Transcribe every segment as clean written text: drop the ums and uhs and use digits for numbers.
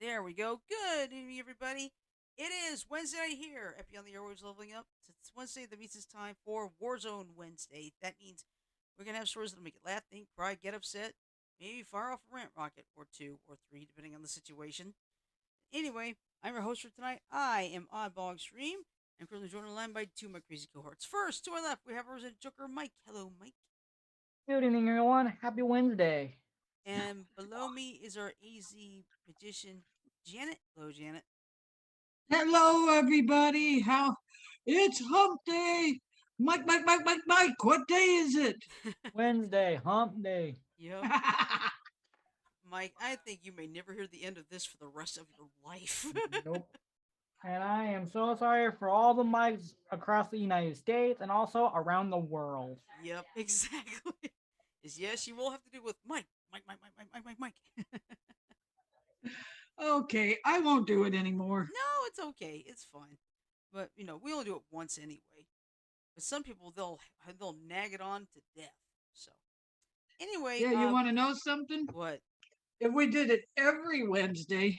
There we go. Good evening, everybody. It is Wednesday night here at Beyond the Airwaves Leveling Up. It's Wednesday. That means it's time for Warzone Wednesday. That means we're going to have stories that'll make you laugh, think, cry, get upset, maybe fire off a rant rocket or two or three, depending on the situation. Anyway, I'm your host for tonight. I am Oddball Extreme. I'm currently joined online by two of my crazy cohorts. First, to my left, we have our resident Joker, Mike. Hello, Mike. Good evening, everyone. Happy Wednesday. And below me is our AZ magician, Janet. Hello, Janet. Hello, everybody. How it's Hump Day. Mike. What day is it? Wednesday, hump day. Yep. Mike, I think you may never hear the end of this for the rest of your life. Nope. And I am so sorry for all the mics across the United States and also around the world. Yep, exactly. Is yes, you will have to do with Mike. Okay, I won't do it anymore. No, it's okay. It's fine. But we only do it once anyway. But some people they'll nag it on to death. So anyway, Yeah, you want to know something? what? If we did it every Wednesday,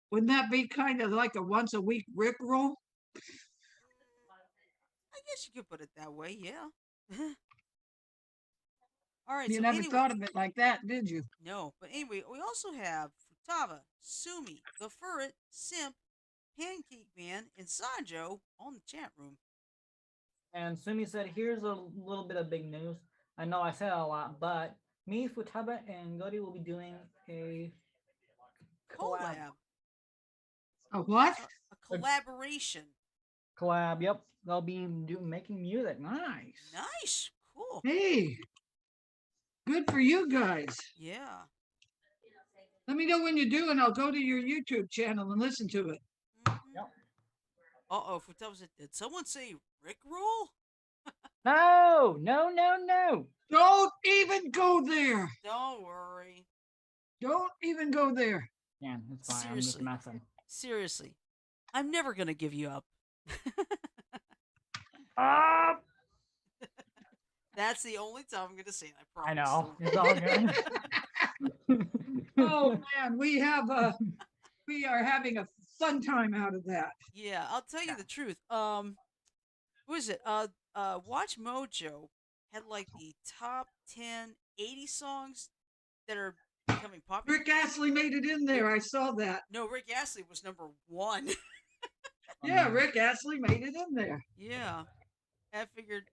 wouldn't that be kind of like a once a week Rick roll? I guess you could put it that way. Yeah. All right. You So never anyway, thought of it like that, did you? no. But anyway, we also have Futaba, Sumi, the Furret, Simp, Pancake Man, and Sanjo on the chat room. And Sumi said, here's a little bit of big news. I know I said a lot, but me, Futaba, and Godi will be doing a collab. Collab. A what? A collaboration. Collab, yep. They'll be making music. Nice. Nice. Cool. Hey, good for you guys. Yeah. Let me know when you do, and I'll go to your YouTube channel and listen to it. Mm-hmm. Yep. Uh-oh, Futaba said, did someone say Rick roll? No. Don't even go there. Don't worry. Don't even go there. Yeah, it's fine. I'm just Seriously. messing. Seriously. I'm never gonna give you up. That's the only time I'm gonna say it, I promise. I know. It's all good. Oh man, we are having a fun time out of that. Yeah, I'll tell you the truth. Who is it? Watch Mojo had like the top 10 80 songs that are becoming popular. Rick Astley made it in there. I saw that. No, Rick Astley was number 1. Yeah, Rick Astley made it in there. Yeah. I figured,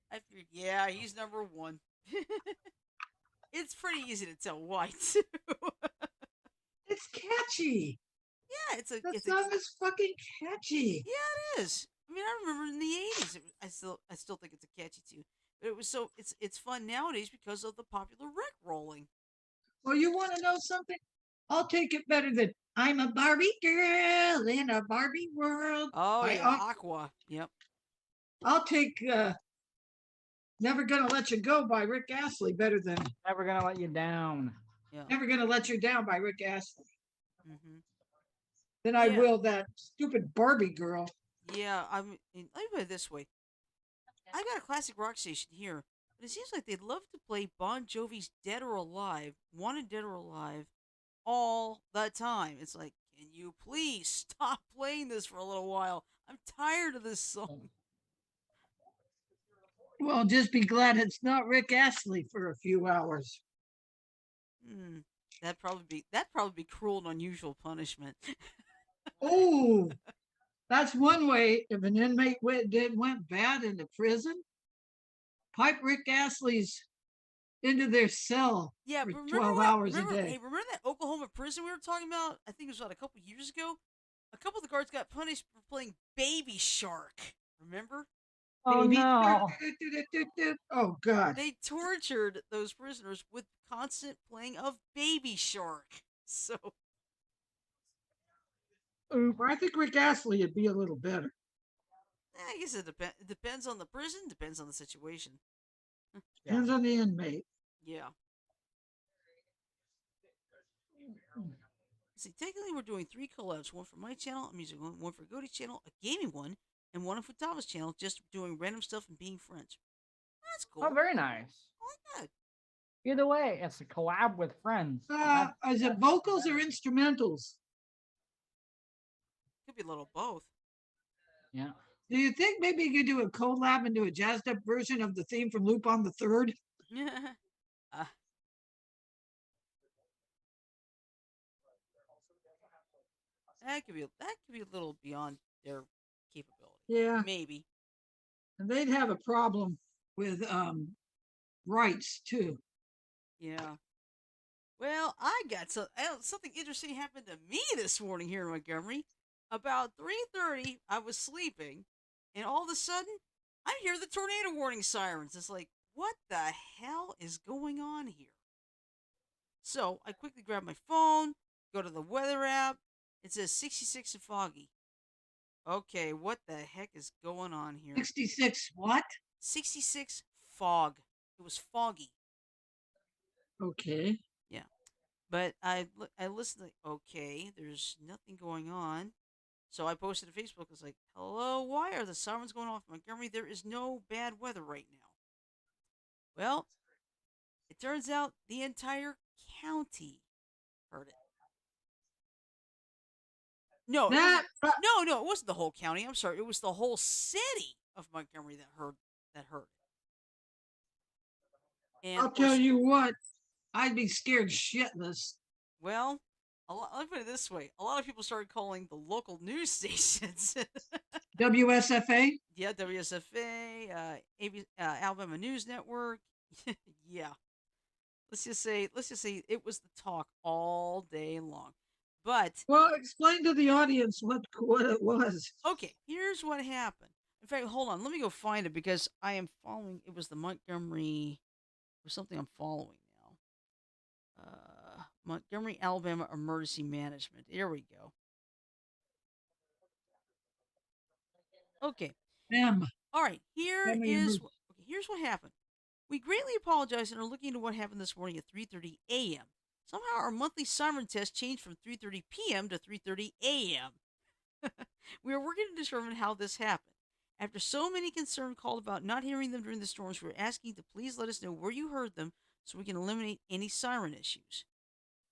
yeah, he's number 1. It's pretty easy to tell why, too. It's catchy. Yeah, it's a The song is fucking catchy. Yeah, it is. I mean, I remember in the 80s, I still think it's a catchy tune. But it's fun nowadays because of the popular Rick rolling. Well, you want to know something? I'll take it better than I'm a Barbie girl in a Barbie world. Oh, yeah, Aqua. Yep. I'll take Never Gonna Let You Go by Rick Astley better than Never Gonna Let You Down. Yeah. Never Gonna Let You Down by Rick Astley. Mm-hmm. Then I will that stupid Barbie girl. Yeah, let me put it this way. I got a classic rock station here, but it seems like they'd love to play Bon Jovi's Dead or Alive, Wanted Dead or Alive, all the time. It's like, can you please stop playing this for a little while? I'm tired of this song. Well, just be glad it's not Rick Astley for a few hours. That'd probably be cruel and unusual punishment. Oh, that's one way. If an inmate went bad in the prison, pipe Rick Astley's into their cell for 12 hours a day. Hey, remember that Oklahoma prison we were talking about? I think it was about a couple years ago. A couple of the guards got punished for playing Baby Shark. Remember? Oh no! Oh God! They tortured those prisoners with constant playing of Baby Shark. So, I think Rick Astley would be a little better. I guess it depends on the prison, depends on the situation. Depends on the inmate. Yeah. See, technically, we're doing 3 collabs: one for my channel, a music one for Goaty's channel, a gaming one, and one on Futaba's channel. Just doing random stuff and being friends. That's cool. Oh, very nice. I like that. Either way, it's a collab with friends. Is it vocals or instrumentals? be a little both. Yeah. Do you think maybe you could do a collab and do a jazzed up version of the theme from Lupin the Third? uh, that could be a little beyond their capability. Yeah. Maybe. And they'd have a problem with rights too. Yeah. Well, something interesting happened to me this morning here in Montgomery. About 3:30, I was sleeping, and all of a sudden, I hear the tornado warning sirens. It's like, what the hell is going on here? So I quickly grab my phone, go to the weather app. It says 66 and foggy. Okay, what the heck is going on here? 66 what? 66 fog. It was foggy. Okay. Yeah. But I listened, like, okay, there's nothing going on. So I posted to Facebook. I was like, hello, why are the sirens going off in Montgomery? There is no bad weather right now. Well, it turns out the entire county heard it. No, no, it wasn't the whole county. I'm sorry. It was the whole city of Montgomery that heard it. And I'll tell you what, I'd be scared shitless. Well, let me put it this way: a lot of people started calling the local news stations. WSFA? Yeah, WSFA, Alabama News Network. Yeah, let's just say it was the talk all day long. But well, explain to the audience what it was. Okay, here's what happened. In fact, hold on, let me go find it because I am following. It was the Montgomery, or something I'm following now. Montgomery, Alabama Emergency Management. Here we go. Okay. All right. Here's what happened. We greatly apologize and are looking into what happened this morning at 3:30 a.m. Somehow our monthly siren test changed from 3:30 p.m. to 3:30 a.m. We are working to determine how this happened. After so many concerned called about not hearing them during the storms, we're asking to please let us know where you heard them so we can eliminate any siren issues.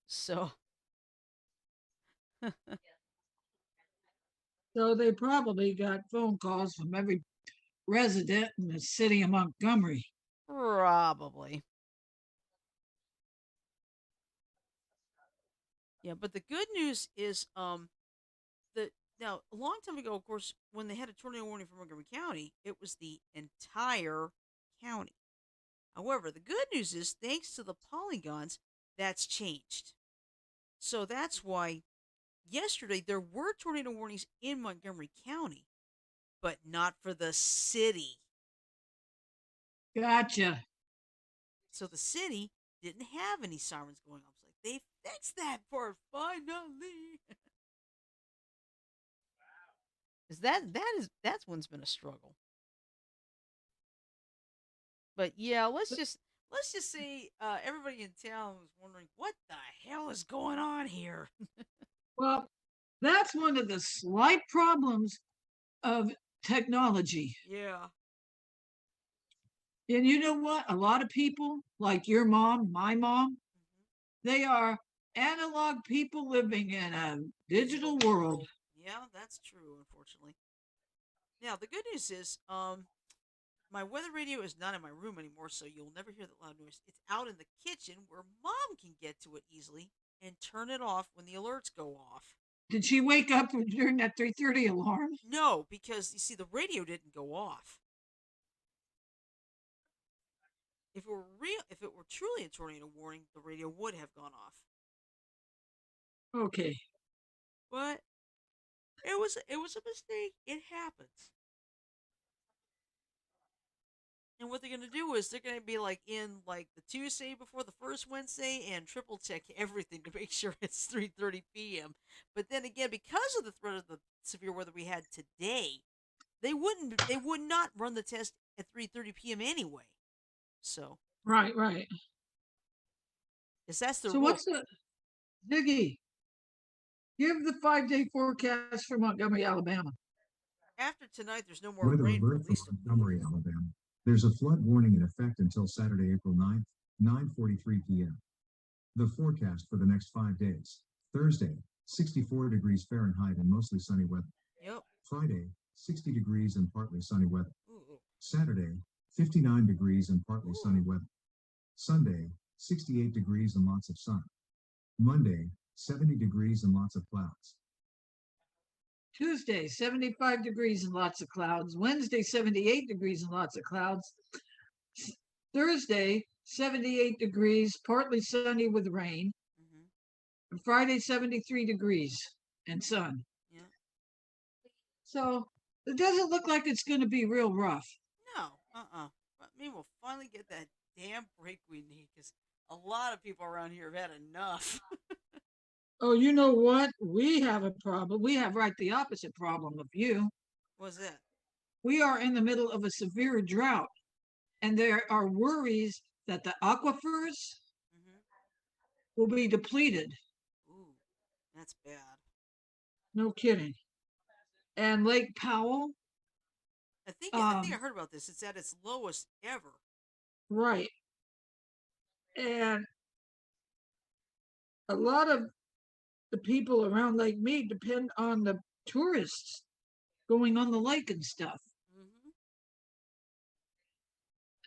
So, So they probably got phone calls from every resident in the city of Montgomery. probably. Yeah, but the good news is that now a long time ago, of course, when they had a tornado warning for Montgomery County, it was the entire county. However, the good news is thanks to the polygons, that's changed. So that's why yesterday there were tornado warnings in Montgomery County, but not for the city. Gotcha. So the city didn't have any sirens going off. It's like they fixed that part finally. Because that's one's been a struggle. But yeah, let's just say everybody in town was wondering what the hell is going on here. Well, that's one of the slight problems of technology. Yeah. And you know what? A lot of people, like your mom, my mom, they are analog people living in a digital world. Yeah, that's true, unfortunately. Now, the good news is, my weather radio is not in my room anymore, so you'll never hear that loud noise. It's out in the kitchen where mom can get to it easily and turn it off when the alerts go off. Did she wake up during that 3:30 alarm? No, because you see, the radio didn't go off. If it were truly a tornado warning, the radio would have gone off. Okay. But it was a mistake. It happens. And what they're gonna do is they're gonna be like in like the Tuesday before the first Wednesday and triple check everything to make sure it's 3:30 p.m. But then again, because of the threat of the severe weather we had today, they would not run the test at 3:30 p.m. anyway. So Right. Because that's the So rule. what's the Diggy? Give the 5-day forecast for Montgomery, Alabama. After tonight, there's no more Weather rain for alert at least for Montgomery, Alabama. There's a flood warning in effect until Saturday, April 9th, 9:43 p.m. The forecast for the next 5 days: Thursday, 64 degrees Fahrenheit and mostly sunny weather. Yep. Friday, 60 degrees and partly sunny weather. Ooh. Saturday, 59 degrees and partly sunny Ooh. weather. Sunday, 68 degrees and lots of sun. Monday, 70 degrees and lots of clouds. Tuesday, 75 degrees and lots of clouds. Wednesday, 78 degrees and lots of clouds. Thursday, 78 degrees, partly sunny with rain. Mm-hmm. And Friday, 73 degrees and sun. Yeah. So it doesn't look like it's going to be real rough. No. But maybe we'll finally get that damn break we need because a lot of people around here have had enough. Oh, you know what? We have a problem. We have right the opposite problem of you. What's that? We are in the middle of a severe drought, and there are worries that the aquifers Mm-hmm. will be depleted. Ooh, that's bad. No kidding. And Lake Powell, I think I heard about this. It's at its lowest ever. right. And a lot of the people around Lake Mead depend on the tourists going on the lake and stuff. Mm-hmm.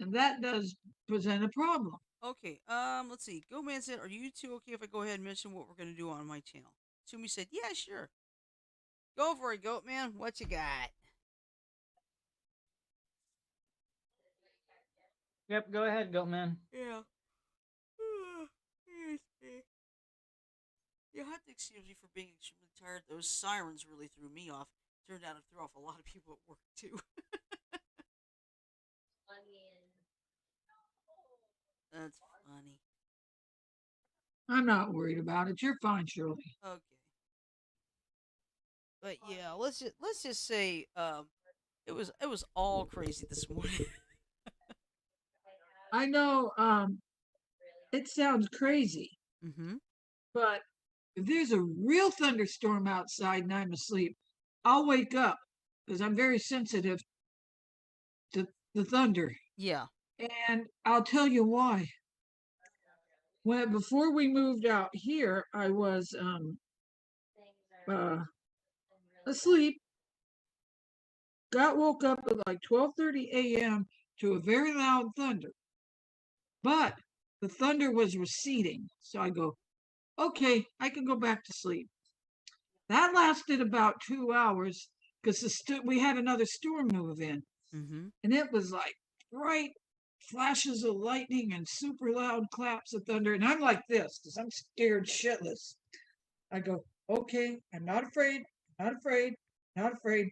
And that does present a problem. Okay. Let's see. Go Man said, "Are you two okay if I go ahead and mention what we're gonna do on my channel?" Sumi said, "Yeah, sure. Go for it, Goat Man. What you got?" Yep, go ahead, Goatman. Yeah. Excuse me. You'll have to excuse me for being extremely tired. Those sirens really threw me off. Turned out it threw off a lot of people at work too. That's funny. I'm not worried about it. You're fine, Shirley. Okay. But yeah, let's just say it was all crazy this morning. I know it sounds crazy, Mm-hmm. but if there's a real thunderstorm outside and I'm asleep, I'll wake up because I'm very sensitive to the thunder. Yeah. And I'll tell you why. When before we moved out here, I was uh, asleep, got woke up at like 12:30 a.m. to a very loud thunder. But the thunder was receding. So I go, okay, I can go back to sleep. That lasted about 2 hours because we had another storm move in. Mm-hmm. And it was like bright flashes of lightning and super loud claps of thunder. And I'm like this because I'm scared shitless. I go, okay, I'm not afraid, not afraid, not afraid.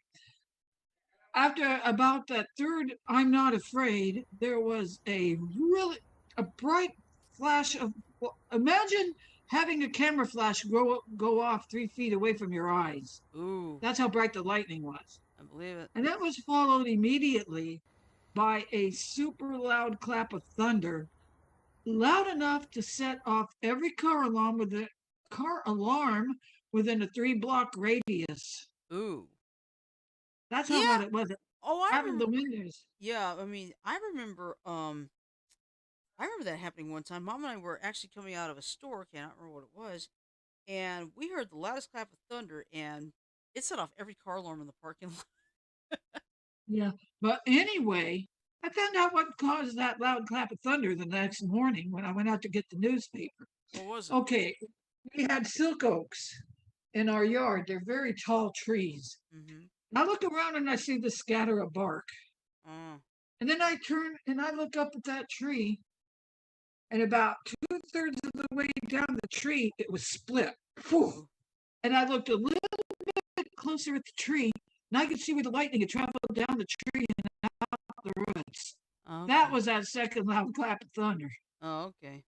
After about that third I'm not afraid, there was a bright flash of, well, imagine having a camera flash go off 3 feet away from your eyes. Ooh, That's how bright the lightning was. I believe it. And that was followed immediately by a super loud clap of thunder, loud enough to set off every car alarm within a 3 block radius. Ooh. That's how Yeah. loud it was. Oh, I Having the remember. windows. Yeah, I mean, I remember that happening one time. Mom and I were actually coming out of a store. Can't remember what it was, and we heard the loudest clap of thunder, and it set off every car alarm in the parking lot. Yeah. But anyway, I found out what caused that loud clap of thunder the next morning when I went out to get the newspaper. What was it? Okay, we had silk oaks in our yard. They're very tall trees. Mm-hmm. I look around and I see the scatter of bark. Uh, And then I turn and I look up at that tree, and about 2/3 of the way down the tree, it was split. Phew. ooh, And I looked a little bit closer at the tree, and I could see where the lightning had traveled down the tree and out the roots. okay. That was that second loud clap of thunder. Oh, okay.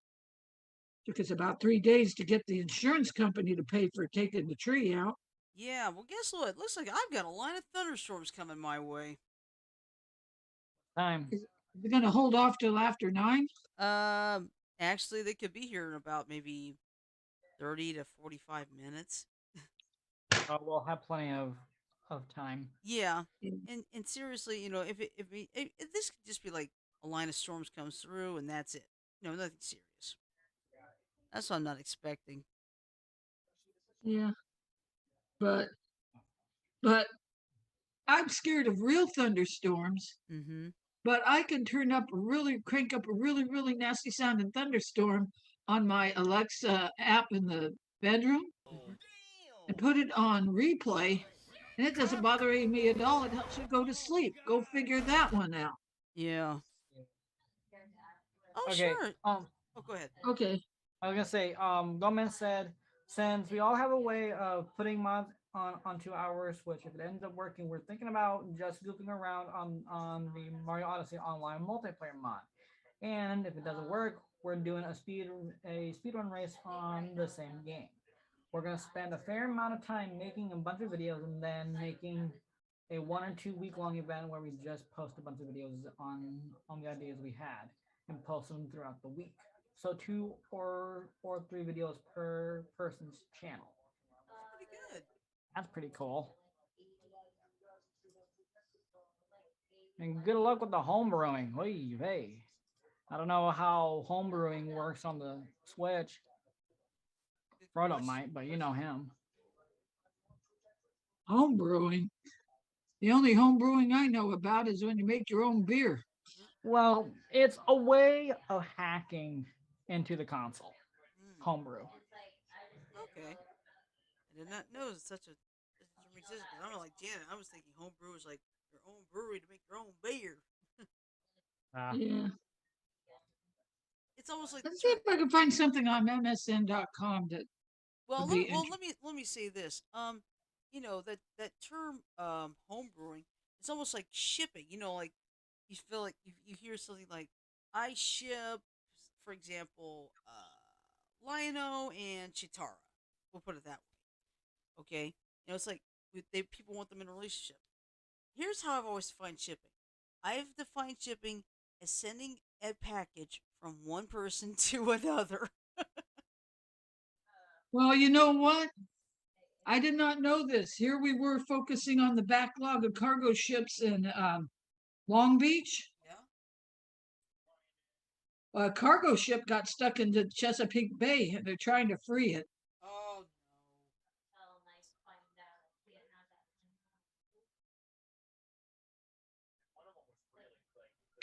Took us about 3 days to get the insurance company to pay for taking the tree out. Yeah. Well, guess what? Looks like I've got a line of thunderstorms coming my way. Time. Is it going to hold off till after 9? Actually, they could be here in about maybe 30 to 45 minutes. Oh, we'll have plenty of time. Yeah, Yeah. and seriously, if this could just be like a line of storms comes through and that's it. Nothing serious. That's what I'm not expecting. Yeah. but but I'm scared of real thunderstorms. Mm-hmm. But I can crank up a really nasty sounding thunderstorm on my Alexa app in the bedroom Mm-hmm. and put it on replay, and it doesn't bother me at all. It helps me go to sleep. Go figure that one out. Yeah. Oh, Okay. sure. Oh, go ahead. Okay. I was gonna say, Gomez said, since we all have a way of putting mods onto our Switch, if it ends up working, we're thinking about just goofing around on the Mario Odyssey online multiplayer mod. And if it doesn't work, we're doing a speedrun race on the same game. We're gonna spend a fair amount of time making a bunch of videos and then making a 1 or 2 week long event where we just post a bunch of videos on the ideas we had and post them throughout the week. So 2 or 3 videos per person's channel. That's pretty good. That's pretty cool. And good luck with the home brewing. Hey. I don't know how home brewing works on the Switch. Good Frodo question. might, but you know him. Home brewing. The only home brewing I know about is when you make your own beer. Well, it's a way of hacking into the console. Mm, Homebrew. okay. I did not know such a term existed because I'm like Janet. I was thinking homebrew is like your own brewery to make your own beer. Yeah. It's almost like the Let's see term. if I can find something on MSN.com that Well, would be let me say this. You know that term home brewing. It's almost like shipping. You know, like you feel like you hear something like I ship, for example, Lionel and Chitara. We'll put it that way. Okay. You know, it's like people want them in a relationship. Here's how I've always defined shipping. I've defined shipping as sending a package from one person to another. Well, you know what? I did not know this. Here we were focusing on the backlog of cargo ships in Long Beach. Yeah. A cargo ship got stuck in the Chesapeake Bay and they're trying to free it. Oh no.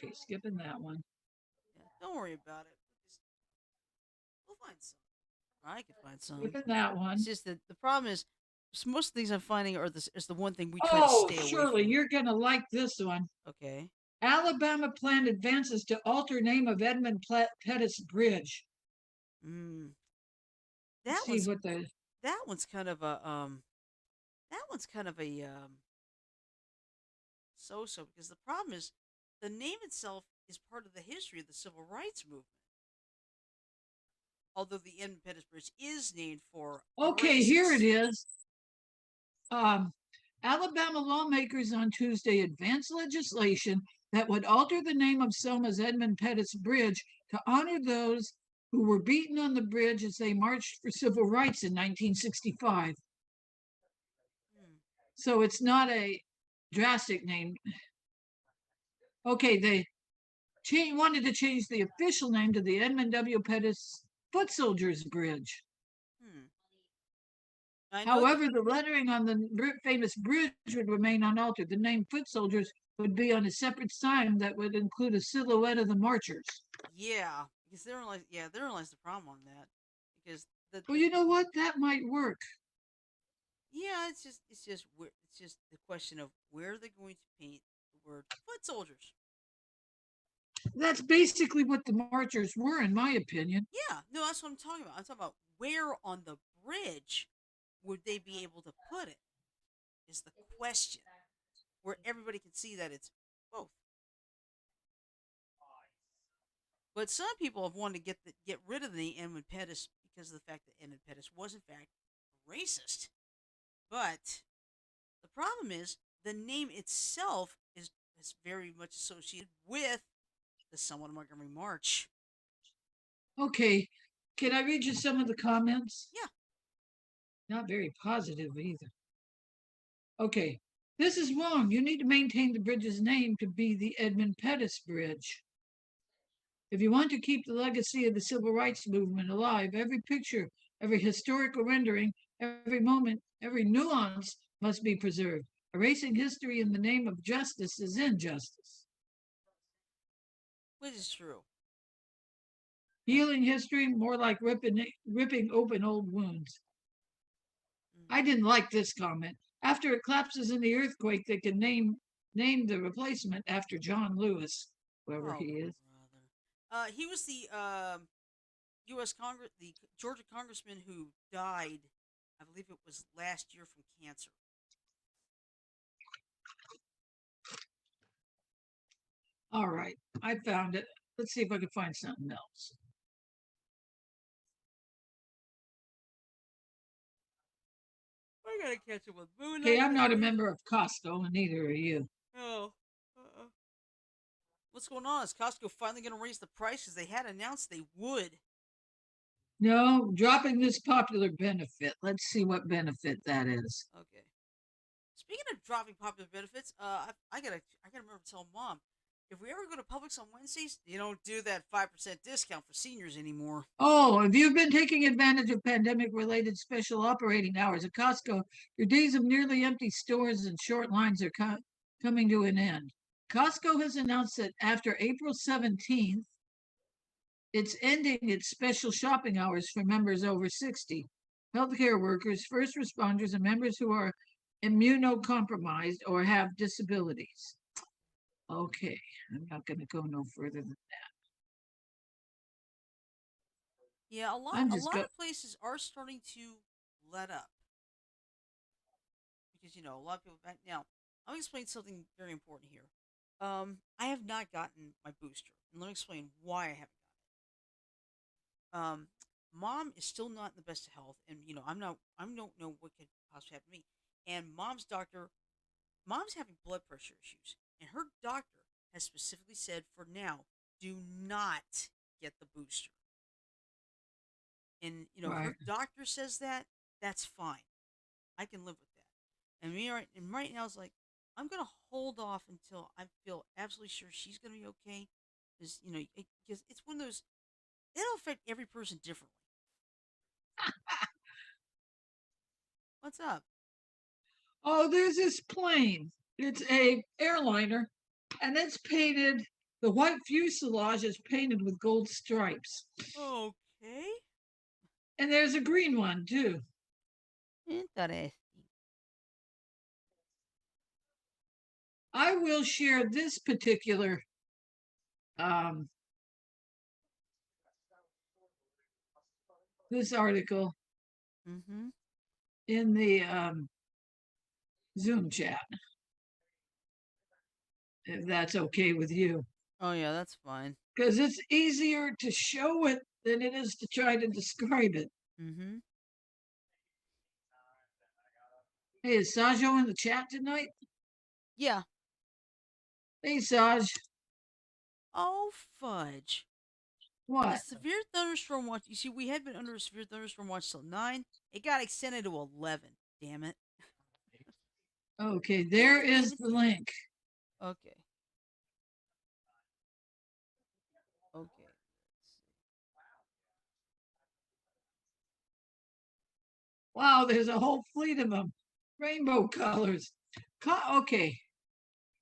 Okay, skipping that one. Yeah. Don't worry about it. We'll find some. I could find some. Skipping that It's one. just that the problem is most of the things I'm finding are this is the one thing we try to Oh, stay away Shirley, from. you're going to like this one. Okay. Alabama planned advances to alter name of Edmund Pettus Bridge. Mm. Let's That see one's what the that one's kind of a that one's kind of a so because the problem is the name itself is part of the history of the civil rights movement. Although the Edmund Pettus Bridge is named for Okay, here it racist. is. Alabama lawmakers on Tuesday advanced legislation that would alter the name of Selma's Edmund Pettus Bridge to honor those who were beaten on the bridge as they marched for civil rights in 1965. Hmm. So it's not a drastic name. Okay, they wanted to change the official name to the Edmund W. Pettus Foot Soldiers Bridge. Hmm. I know. However, the lettering on the famous bridge would remain unaltered. The name Foot Soldiers would be on a separate sign that would include a silhouette of the marchers. Yeah, because they realized the problem on that because Well, you know what? That might work. yeah, it's just the question of where they're going to paint the word foot soldiers. That's basically what the marchers were, in my opinion. Yeah, no, that's what I'm talking about. I'm talking about where on the bridge would they be able to put it? Is the question where everybody can see that it's both. But some people have wanted to get rid of the Edmund Pettus because of the fact that Edmund Pettus was in fact racist. But the problem is the name itself is very much associated with the Selma to Montgomery March. Okay, can I read you some of the comments? Yeah. Not very positive either. Okay, this is wrong. You need to maintain the bridge's name to be the Edmund Pettus Bridge. If you want to keep the legacy of the civil rights movement alive, every picture, every historical rendering Every moment, every nuance must be preserved. Erasing history in the name of justice is injustice. Which is true. And Healing history, more like ripping open old wounds. mm, I didn't like this comment. After it collapses in the earthquake, they can name the replacement after John Lewis, whoever oh he is. brother, he was the U.S. Congress, the Georgia congressman who died. I believe it was last year from cancer. All right, I found it. Let's see if I can find something else. I gotta catch up with Okay, Moonlight I'm not a lately. member of Costco, and neither are you. Oh, what's going on? Is Costco finally gonna raise the prices? They had announced they would. No, dropping this popular benefit. Let's see what benefit that is. Okay. Speaking of dropping popular benefits, I gotta remember to tell Mom, if we ever go to Publix on Wednesdays, you don't do that 5% discount for seniors anymore. Oh, if you've been taking advantage of pandemic related special operating hours at Costco, your days of nearly empty stores and short lines are coming to an end. Costco has announced that after April 17th, it's ending its special shopping hours for members over 60, healthcare workers, first responders, and members who are immunocompromised or have disabilities. Okay, I'm not going to go no further than Yeah, a lot I'm a just lot go. of places are starting to let up because a lot of people back now. I'll explain something very important here. I have not gotten my booster, and let me explain why I haven't gotten it. Mom is still not in the best of health, and I'm not. I don't know what could possibly happen to me. And mom's having blood pressure issues, and her doctor has specifically said for now, do not get the booster. And if Right. her doctor says that, that's fine. I can live with that. And right now it's like I'm gonna hold off until I feel absolutely sure she's gonna be okay, because because it's one of those. It'll affect every person differently. What's up? Oh, there's this plane. It's a airliner, and it's painted. The white fuselage is painted with gold stripes, Okay. and there's a green one too. Interesting. I will share this particular um, this article Mm-hmm. in the Zoom chat, if that's okay with you, Oh yeah, that's fine. because it's easier to show it than it is to try to describe it. Mm-hmm. Hey, is Sajo in the chat tonight? Yeah. Hey, Saj, Oh fudge. The what? severe thunderstorm watch. You see, we had been under a severe thunderstorm watch till 9. It got extended to 11. Damn it. Okay, Damn there it. Damn is it. the Damn it. link. Okay. Okay. Wow, there's a whole fleet of them, rainbow colors. Okay,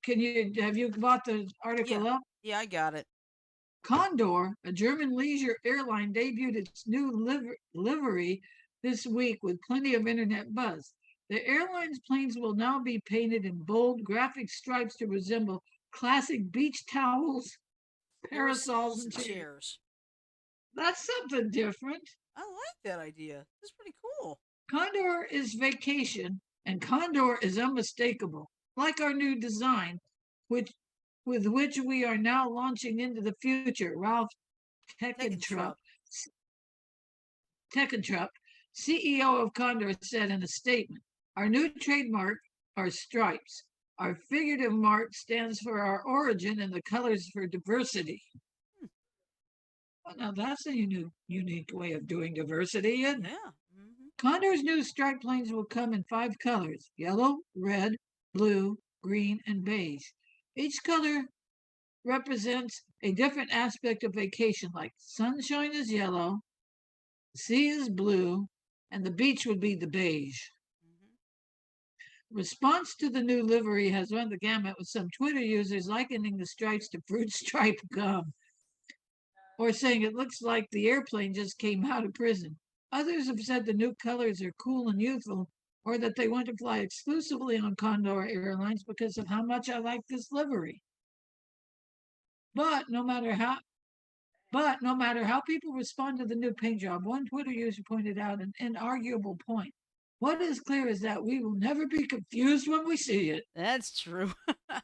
can you have you bought the Yeah. article up? Yeah, I got it. Condor, a German leisure airline, debuted its new livery this week with plenty of internet buzz. The airline's planes will now be painted in bold, graphic stripes to resemble classic beach towels, parasols, Parasols and and chairs. chairs. That's something different. I like that idea. That's pretty cool. Condor is vacation, and Condor is unmistakable, like our new design, which with which we are now launching into the future. Ralph Tekken Teckentrup, Trup. Teckentrup, CEO of Condor, said in a statement, "Our new trademark are stripes. Our figurative mark stands for our origin and the colors for diversity." Hmm. Well, now that's a unique way of doing diversity, isn't it? Yeah. Mm-hmm. Condor's new striped planes will come in 5 colors: yellow, red, blue, green, and beige. Each color represents a different aspect of vacation, like sunshine is yellow, sea is blue, and the beach would be the beige. Hmm. Response to the new livery has run the gamut, with some Twitter users likening the stripes to fruit stripe gum, or saying it looks like the airplane just came out of prison. Others have said the new colors are cool and youthful, or that they want to fly exclusively on Condor Airlines because of how much I like this livery. But no matter how but no matter how people respond to the new paint job, one Twitter user pointed out an inarguable point. What is clear is that we will never be confused when we see it. That's true.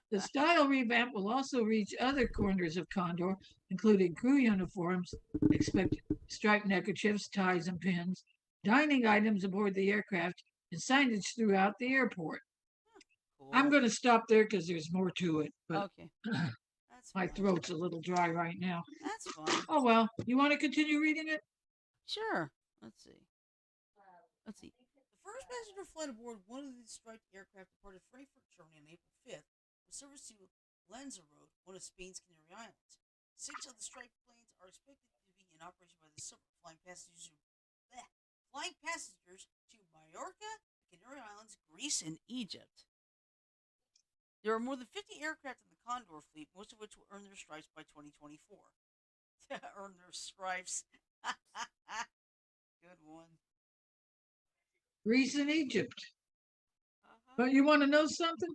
The style revamp will also reach other corners of Condor, including crew uniforms, expect striped neckerchiefs, ties, and pins, dining items aboard the aircraft, and signage throughout the airport. I'm Cool. going to stop there because there's more to it, but Okay. That's my fine. throat's a little dry right now. That's fine. Oh well, you want to continue reading it? Sure. Let's see. Let's see. The first passenger flight aboard one of these striped aircraft departed Frankfurt, Germany on April 5th, with service to Lanzarote, one of Spain's Canary Islands. 6 of the striped planes are expected to be in operation by this summer, flying passengers to Mallorca, the Canary Islands, Greece, and Egypt. There are more than 50 aircraft in the Condor fleet, most of which will earn their stripes by 2024. Earn their stripes. Good one. Greece and Egypt. Uh-huh. But you want to know something?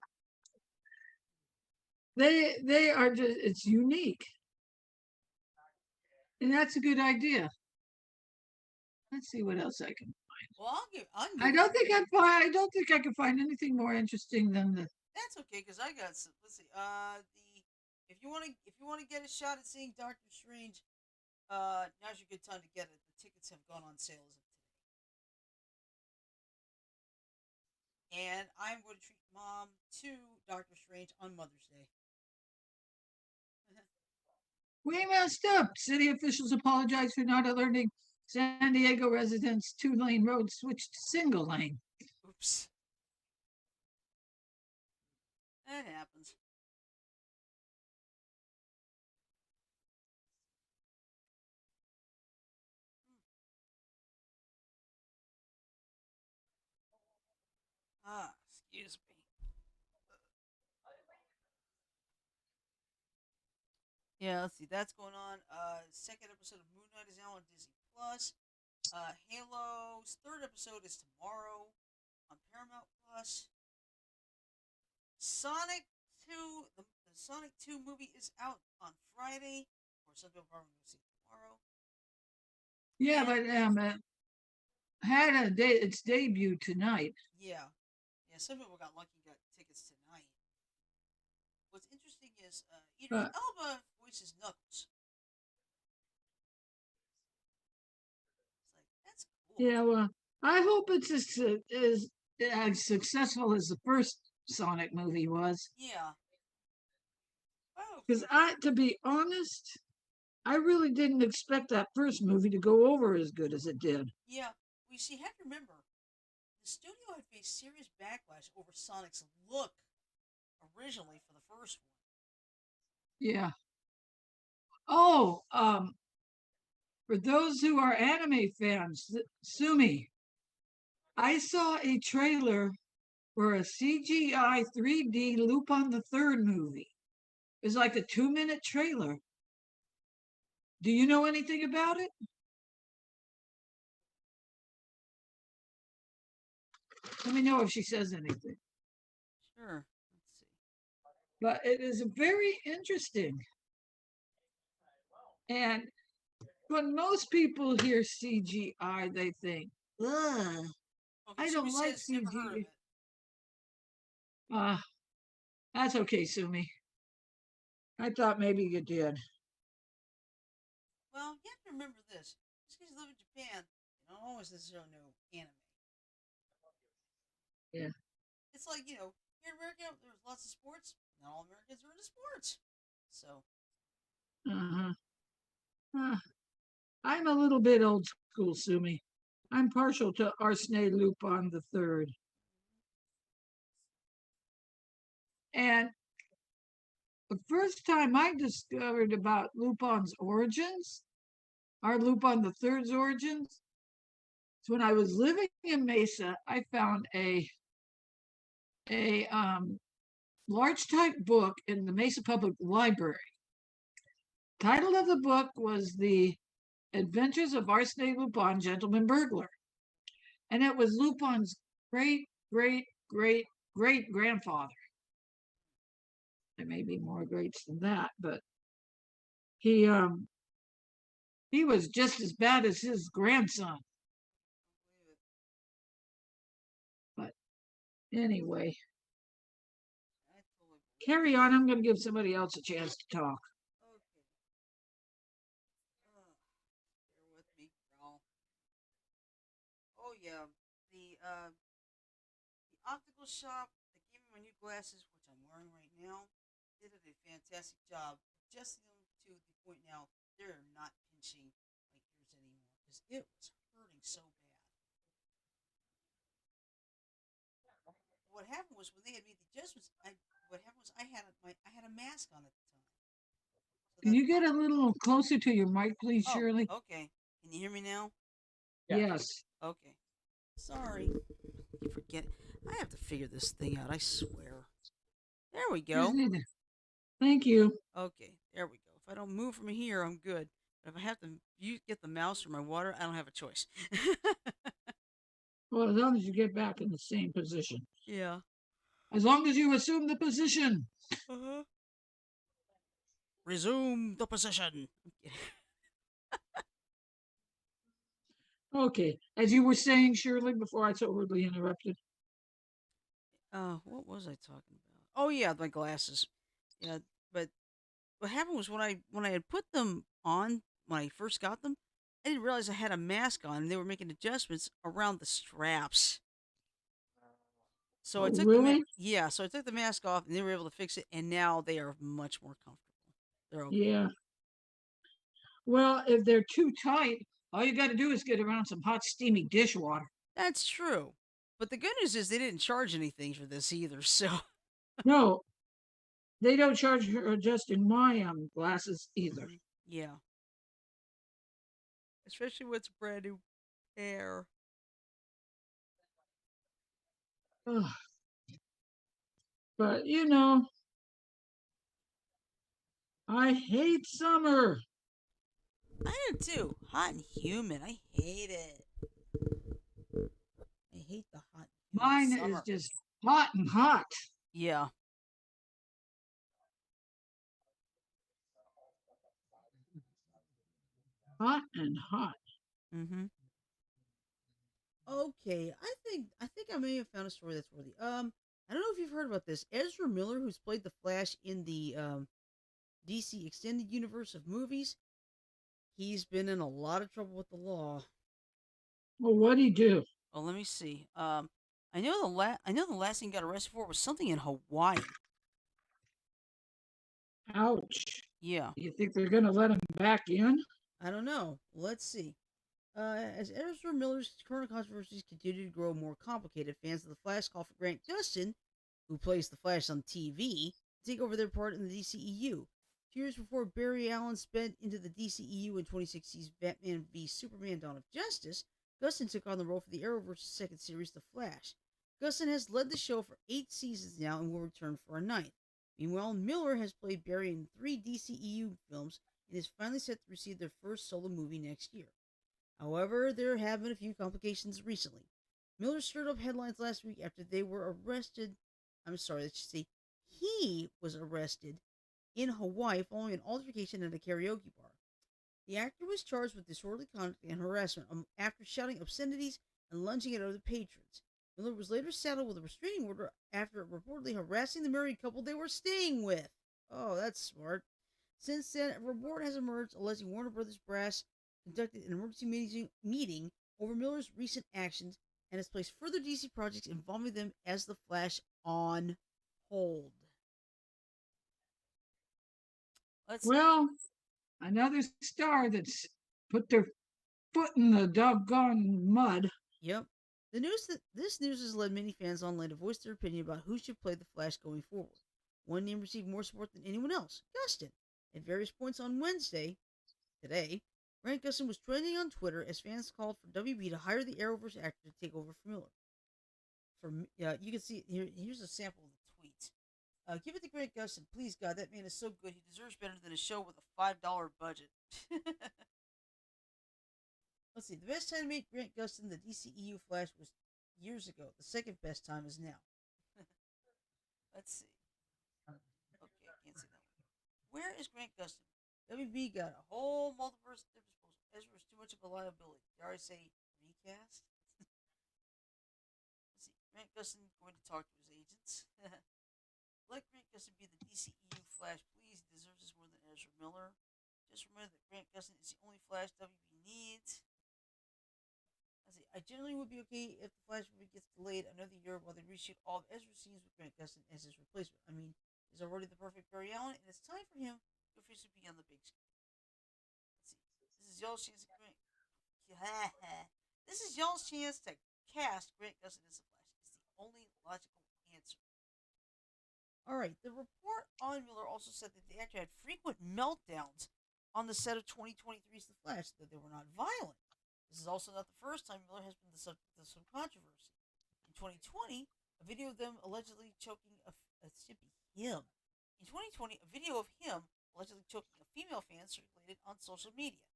They are just, it's unique. And that's a good idea. Let's see what else I can. Well, I'll give I don't think I don't think I can find anything more interesting than the. That's okay because I got some. Let's see. The if you want to get a shot at seeing Doctor Strange, now's your good time to get it. The tickets have gone on sale as of today, and I'm going to treat Mom to Doctor Strange on Mother's Day. We messed up. City officials apologized for not alerting San Diego residents 2-lane road switched to single lane. Oops. That happens. Excuse me. Yeah, let's see. That's going on. Second episode of Moon Knight is now on Disney Plus. Halo's third episode is tomorrow on Paramount Plus. Sonic 2, the Sonic 2 movie is out on Friday, or some people probably going to see it tomorrow. Yeah, but had its debut tonight. Yeah, some people got lucky and got tickets tonight. What's interesting is Idris Elba voices Knuckles. It's like that's cool. Yeah, well, I hope it's as successful as the first Sonic movie was. Yeah. Because to be honest, I really didn't expect that first movie to go over as good as it did. Yeah, we see. Have to remember, the studio had faced serious backlash over Sonic's look originally for the first one. Yeah. Oh, for those who are anime fans, Sumi, I saw a trailer for a CGI 3D Lupin the Third movie. It was like a 2-minute trailer. Do you know anything about it? Let me know if she says anything. Sure. Let's see. But it is very interesting. And when most people hear CGI, they think, ugh, Okay, I don't like CGI. That's okay, Sumi. I thought maybe you did. Well, you have to remember this. Just because you live in Japan, you don't always necessarily know anime. Yeah. It's like, here in America, there's lots of sports. Not all Americans are into sports. So. I'm a little bit old school, Sumi. I'm partial to Arsène Lupin the Third. And the first time I discovered about Lupin's origins, our Lupin the Third's origins, So when I was living in Mesa, I found a large type book in the Mesa Public Library. Title of the book was The Adventures of Arsene Lupin, Gentleman Burglar. And it was Lupin's great, great, great, great grandfather. There may be more greats than that, but he he was just as bad as his grandson. But anyway, carry on. I'm going to give somebody else a chance to talk. Okay. Bear with me, y'all. Oh yeah, the optical shop that gave me my new glasses, which I'm wearing right now, they did a fantastic job adjusting them to the point now they're not pinching my ears anymore because it was hurting so bad. What happened was when they had made the adjustments, what happened was I had a mask on at the time, so Can that you get a little closer to your mic, please, oh Shirley? okay. Can you hear me now? Yeah. Yes. Okay. Sorry. You forget. I have to figure this thing out. I swear. There we You just go. need to- Thank you. Okay, there we go. If I don't move from here, I'm good. But if I have to get the mouse for my water, I don't have a choice. Well, as long as you get back in the same position. Yeah. As long as you assume the position. Uh-huh. Resume the position. I'm kidding. Okay. As you were saying, Shirley, before I so rudely interrupted. What was I talking about? Oh yeah, my glasses. Yeah, but what happened was when I had put them on when I first got them, I didn't realize I had a mask on, and they were making adjustments around the straps. So I Oh, took really? so I took the mask off, and they were able to fix it, and now they are much more comfortable. They're okay. Yeah. Well, if they're too tight, all you got to do is get around some hot, steamy dishwater. That's true. But the good news is they didn't charge anything for this either. So No, they don't charge for adjusting my glasses either. yeah, especially with brand new hair. Ugh. But you know, I hate summer. I do too. Hot and humid. I hate it. I hate the hot and humid Mine is summer. just hot and hot. Yeah. Hot and hot. Mm-hmm. Okay, I think I may have found a story that's worthy. I don't know if you've heard about this. Ezra Miller, who's played the Flash in the DC extended universe of movies, he's been in a lot of trouble with the law. Well, what'd he do? Oh, let me see. I know the last thing he got arrested for was something in Hawaii. Ouch. Yeah, You think they're going to let him back in? I don't know. Let's see. As Ezra Miller's current controversies continue to grow more complicated, fans of the Flash call for Grant Gustin, who plays the Flash on TV, to take over their part in the DCEU. 2 years before Barry Allen sped into the DCEU in 2016's Batman v Superman: Dawn of Justice, Gustin took on the role for the Arrowverse's second series, The Flash. Gustin has led the show for 8 seasons now and will return for a ninth. Meanwhile, Miller has played Barry in 3 DCEU films and is finally set to receive their first solo movie next year. However, there have been a few complications recently. Miller stirred up headlines last week after they were arrested. I'm sorry, let's just say he was arrested in Hawaii following an altercation at a karaoke bar. The actor was charged with disorderly conduct and harassment after shouting obscenities and lunging at other patrons. Miller was later saddled with a restraining order after reportedly harassing the married couple they were staying with. Oh, that's smart. Since then, a report has emerged alleging Warner Brothers brass conducted an emergency meeting over Miller's recent actions and has placed further DC projects involving them as the Flash on hold. Well, another star that's put their foot in the doggone mud. Yep. This news has led many fans online to voice their opinion about who should play the Flash going forward. One name received more support than anyone else, Gustin. At various points on Wednesday, today, Grant Gustin was trending on Twitter as fans called for WB to hire the Arrowverse actor to take over for Miller. You can see here. Here's a sample of the tweet. Give it to Grant Gustin, please, God. That man is so good. He deserves better than a show with a $5 budget. Let's see. The best time to meet Grant Gustin, the DCEU Flash, was years ago. The second best time is now. Let's see. Okay, I can't see that one. Where is Grant Gustin? WB got a whole multiverse at their disposal. Ezra was too much of a liability. Dare I say recast? Let's see. Grant Gustin going to talk to his agents. Let Grant Gustin be the DCEU Flash, please. He deserves this more than Ezra Miller. Just remember that Grant Gustin is the only Flash WB needs. Let's see. I generally would be okay if the Flash movie gets delayed another year while they reshoot all of Ezra's scenes with Grant Gustin as his replacement. I mean, he's already the perfect Barry Allen, and it's time for him to officially be on the big screen. Let's see. This is y'all's chance to Grant. This is y'all's chance to cast Grant Gustin as the Flash. It's the only logical answer. All right. The report on Miller also said that the actor had frequent meltdowns on the set of 2023's The Flash, that they were not violent. This is also not the first time Miller has been the subject of some controversy. In 2020, a video of them allegedly choking him. In 2020, a video of him allegedly choking a female fan circulated on social media.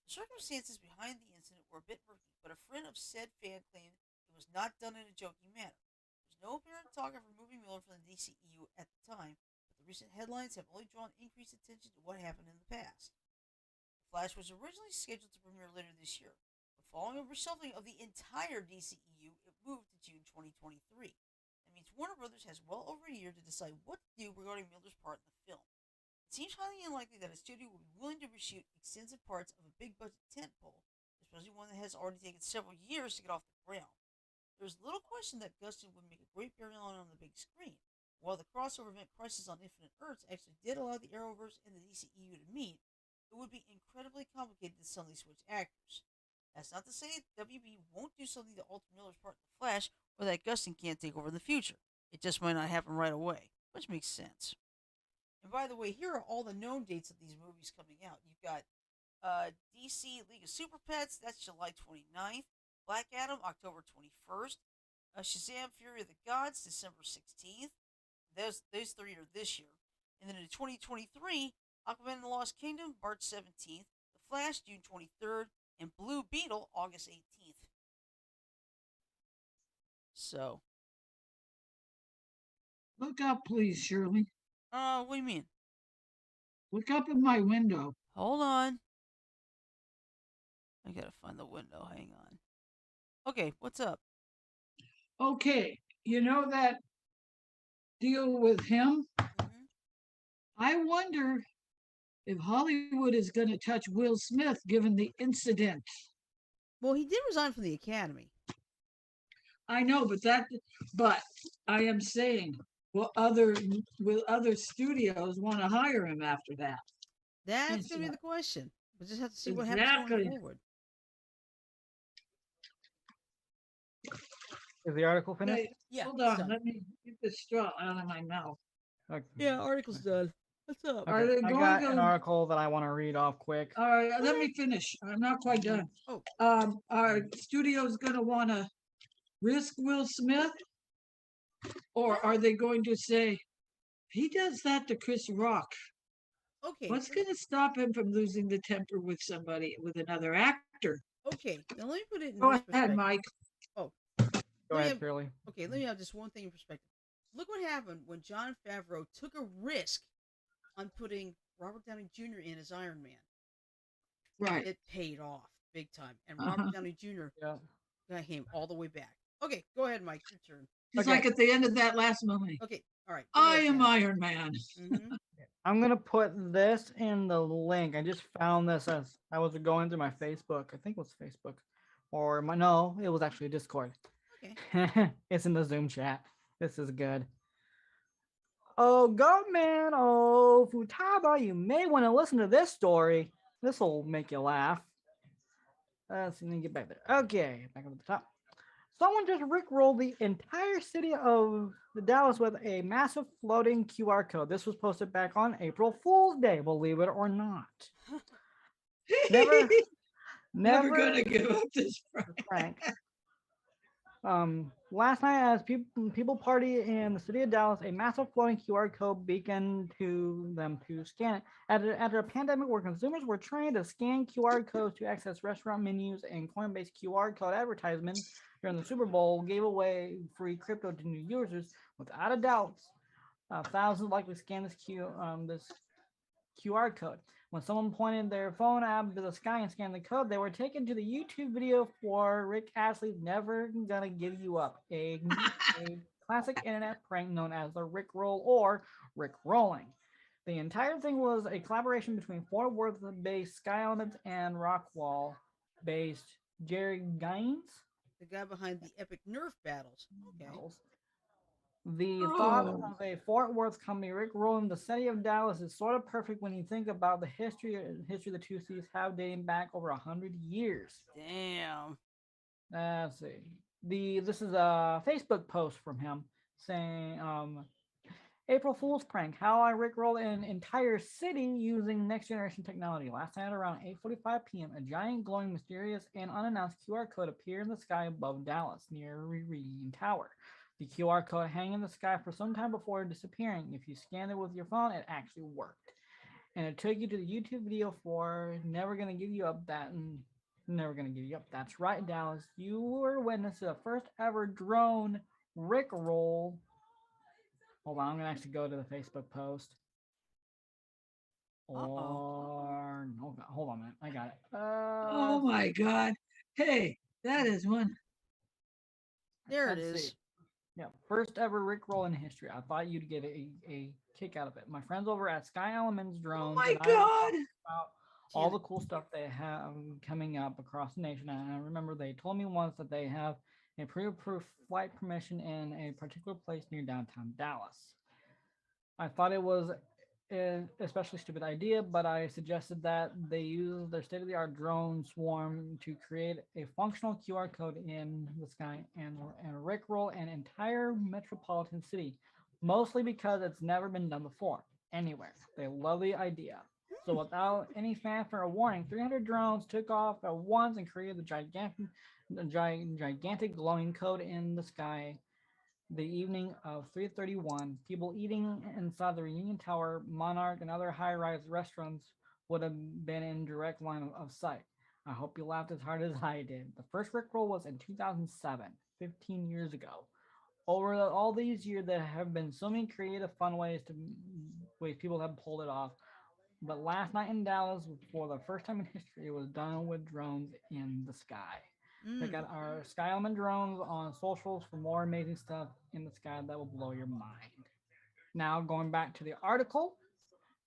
The circumstances behind the incident were a bit murky, but a friend of said fan claimed it was not done in a joking manner. There's no apparent talk of removing Miller from the DCEU at the time, but the recent headlines have only drawn increased attention to what happened in the past. The Flash was originally scheduled to premiere later this year, but following a reshuffling of the entire DCEU, it moved to June 2023. That means Warner Brothers has well over a year to decide what to do regarding Miller's part in the film. It seems highly unlikely that a studio would be willing to reshoot extensive parts of a big-budget tentpole, especially one that has already taken several years to get off the ground. There's little question that Gustin would make a great Barry Allen on the big screen. While the crossover event Crisis on Infinite Earths actually did allow the Arrowverse and the DCEU to meet, it would be incredibly complicated to suddenly switch actors. That's not to say WB won't do something to alter Miller's part in The Flash, or that Gustin can't take over in the future. It just might not happen right away, which makes sense. And by the way, here are all the known dates of these movies coming out. You've got DC League of Super Pets, that's July 29th. Black Adam, October 21st. Shazam Fury of the Gods, December 16th. Those three are this year. And then in 2023, Aquaman and the Lost Kingdom, March 17th. The Flash, June 23rd. And Blue Beetle, August 18th. So. Look up, please, Shirley. What do you mean? Look up in my window. Hold on. I gotta find the window. Hang on. Okay, what's up? Okay, you know that deal with him? Mm-hmm. I wonder if Hollywood is going to touch Will Smith given the incident. Well, he did resign from the Academy. I know, but I am saying, will other studios want to hire him after that? That's going to be the question. We'll just have to see what happens going forward. Is the article finished? Wait, Yeah. hold on. Let me get this straw out of my mouth. Okay. Yeah, article's done. What's up? Are they I going got to- an article that I want to read off quick. All right, let me finish. I'm not quite done. Oh. Are studios going to want to risk Will Smith? Or are they going to say, he does that to Chris Rock? Okay. What's going to stop him from losing the temper with another actor? Okay, now let me put it in Go this ahead, perspective. Mike. Go ahead, Shirley. Okay, let me have just one thing in perspective. Look what happened when Jon Favreau took a risk on putting Robert Downey Jr. in as Iron Man. Right. It paid off big time. And Robert Downey Jr. came all the way back. Okay, go ahead, Mike. Your turn. It's like at the end of that last movie. Okay, all right. I am Iron Man. Mm-hmm. I'm going to put this in the link. I just found this as I was going through my Facebook. I think it was Facebook. No, it was actually Discord. Okay. It's in the Zoom chat. This is good. Oh, Goatman, oh, Futaba, you may want to listen to this story. This will make you laugh. Let's see, get back there. Okay, back up at the top. Someone just rickrolled the entire city of Dallas with a massive floating QR code. This was posted back on April Fool's Day, believe it or not. Never, Never never gonna give up this prank. Last night, as people party in the city of Dallas, a massive floating QR code beacon to them to scan it. After a pandemic where consumers were trained to scan QR codes to access restaurant menus and Coinbase QR code advertisements during the Super Bowl gave away free crypto to new users, without a doubt, thousands likely scanned this QR code. When someone pointed their phone app to the sky and scanned the code, they were taken to the YouTube video for Rick Astley's Never Gonna Give You Up, a classic internet prank known as the Rick Roll or Rick Rolling. The entire thing was a collaboration between Fort Worth based Sky Elements and Rockwall based Jerry Gaines. The guy behind the epic Nerf battles. Okay. The thought Oh, of a Fort Worth company Rick rolling the city of Dallas is sort of perfect when you think about the history the two cities have dating back over 100 years. Damn. Let's see. This is a Facebook post from him saying, April Fool's prank: how I rickroll an entire city using next generation technology. Last night around 8:45 p.m., a giant, glowing, mysterious, and unannounced QR code appeared in the sky above Dallas near Reunion Tower. The QR code hung in the sky for some time before disappearing. If you scanned it with your phone, it actually worked. And it took you to the YouTube video for Never Gonna Give You Up. Never Gonna Give You Up. That's right, Dallas. You were witness to the first ever drone rickroll. Hold on, I'm gonna actually go to the Facebook post. Or no, hold on a minute, I got it. oh my God. Hey, that is one. There it let's is. see. Yeah, first ever Rickroll in history. I thought you'd get a kick out of it. My friends over at Sky Elements Oh Drones my and I God. about all the cool stuff they have coming up across the nation. And I remember they told me once that they have a pre-approved flight permission in a particular place near downtown Dallas. I thought it was an especially stupid idea, but I suggested that they use their state-of-the-art drone swarm to create a functional QR code in the sky and rickroll an entire metropolitan city, mostly because it's never been done before anywhere. They love the idea. So without any fanfare or warning, 300 drones took off at once and created the gigantic glowing code in the sky. The evening of 3:31, people eating inside the Reunion Tower, Monarch, and other high-rise restaurants would have been in direct line of sight. I hope you laughed as hard as I did. The first Rickroll was in 2007, 15 years ago. Over all these years, there have been so many creative, fun ways people have pulled it off. But last night in Dallas, for the first time in history, it was done with drones in the sky. Check out our Sky Element drones on socials for more amazing stuff in the sky that will blow your mind. Now, going back to the article,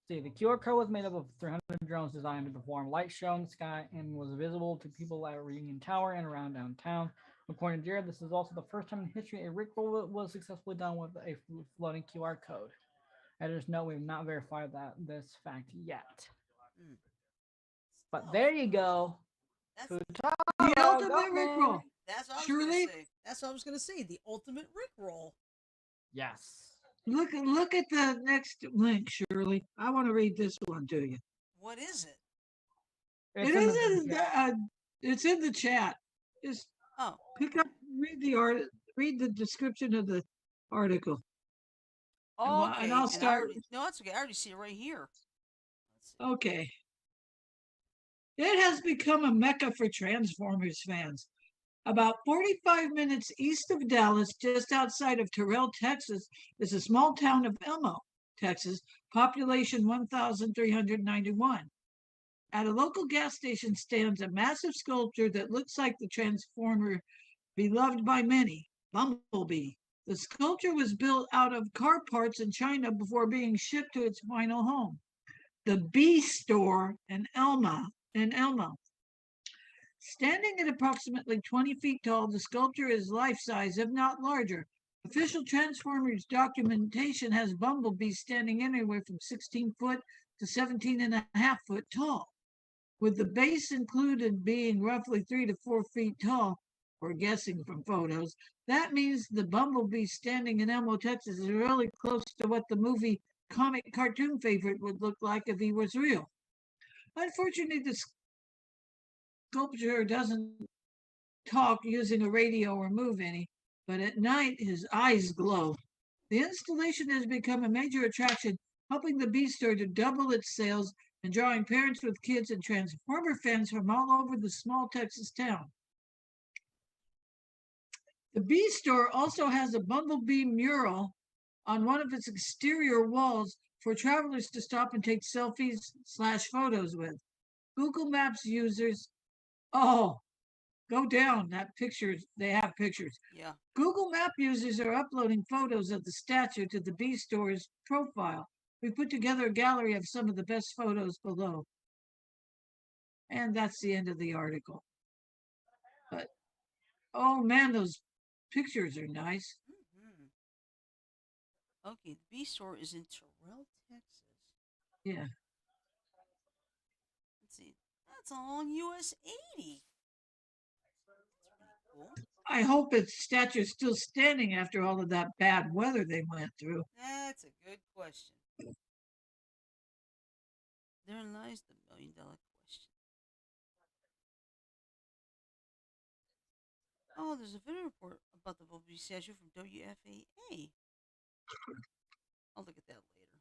see, the QR code was made up of 300 drones designed to perform light show in the sky and was visible to people at Reunion Tower and around downtown. According to Jared, this is also the first time in history a rickroll was successfully done with a floating QR code. Editors note we've not verified this fact yet. But there you go. That's, The ultimate Rickroll. that's what I was Shirley? gonna say. That's what I was gonna say. The ultimate Rickroll. Yes. Look at the next link, Shirley. I want to read this one to you. What is it? It's It in isn't. the It's in the chat. Just Oh, pick up, read the read the description of the article. oh okay. And I'll start. No, that's okay. I already see it right here. Okay. It has become a mecca for Transformers fans. About 45 minutes east of Dallas, just outside of Terrell, Texas, is a small town of Elmo, Texas, population 1,391. At a local gas station stands a massive sculpture that looks like the Transformer beloved by many, Bumblebee. The sculpture was built out of car parts in China before being shipped to its final home, the B store in Elma. Standing at approximately 20 feet tall, the sculpture is life-size, if not larger. Official Transformers documentation has Bumblebee standing anywhere from 16 foot to 17 and a half foot tall. With the base included being roughly 3 to 4 feet tall, we're guessing from photos, that means the Bumblebee standing in Elmo, Texas is really close to what the movie comic cartoon favorite would look like if he was real. Unfortunately, the sculpture doesn't talk using a radio or move any, but at night his eyes glow. The installation has become a major attraction, helping the Bee Store to double its sales and drawing parents with kids and Transformer fans from all over the small Texas town. The Bee Store also has a bumblebee mural on one of its exterior walls for travelers to stop and take selfies/photos with. Google Maps users, oh, go down that pictures, they have pictures. Yeah. Google Map users are uploading photos of the statue to the Bee Store's profile. We put together a gallery of some of the best photos below. And that's the end of the article. But oh man, those pictures are nice. Mm-hmm. Okay, the B store is in Terrell, Texas. Yeah. Let's see. That's along US 80. That's pretty cool. I hope its statue is still standing after all of that bad weather they went through. That's a good question. Therein lies the $1,000,000 question. Oh, there's a video report about the Bumblebee statue from WFAA. I'll look at that later.